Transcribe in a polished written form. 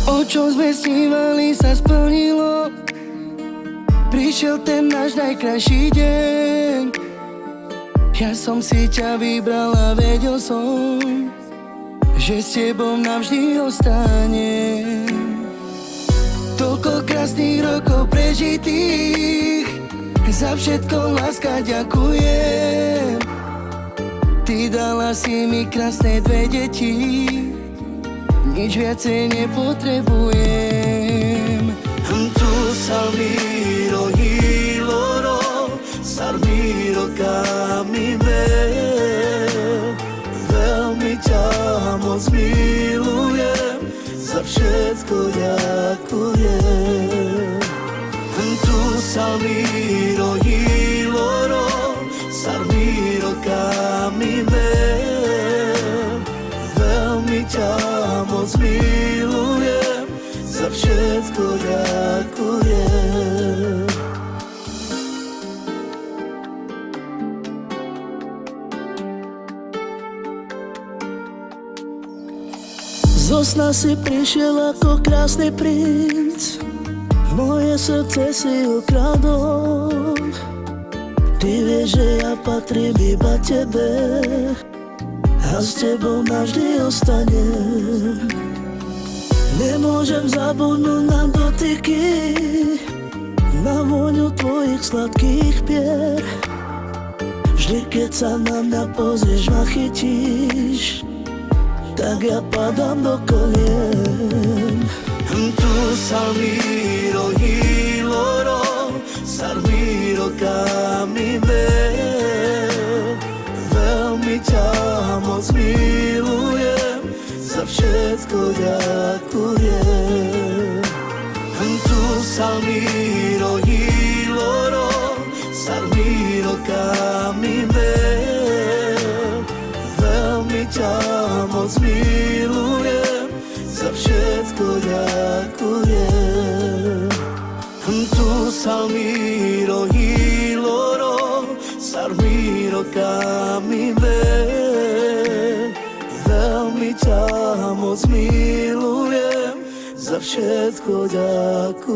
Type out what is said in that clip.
O čom sme snívali sa splnilo, prišiel ten náš najkrajší deň. Ja som si ťa vybral a vedel som, že s tebou navždy ostanem. Toľko krásnych rokov prežitých, za všetko láska ďakujem. Ty dala si mi krásne 2 deti, nič viacej nepotrebujem. Tu Salmiro Hiloro, Salmiro Kamime. Veľmi ťa moc milujem, za všetko ďakujem. Tu Salmiro Hiloro, Salmiro Kamime. Veľmi ťa moc milujem, za všetko ďakujem. Zo sna si prišiel ako krásny princ, moje srdce si ukradol. Ty vieš, že ja patrím iba tebe a s tebou navždy ostanem. Nemôžem zabudnúť na dotyky, na vôňu tvojich sladkých pier. Vždy, keď sa na mňa pozrieš, ma chytíš, tak ja padám do kolien. Tu Salmiro Hiloro, Salmiro Kamime. Veľmi ťa moc milujem, za všetko ďakujem. Tu Salmiro Hiloro, Salmiro Kamime. Veľmi ťa moc milujem, za všetko ďakujem. Tu Salmiro Hiloro, Salmiro Kamime. Veľmi ťa moc milujem, za všetko ďakujem.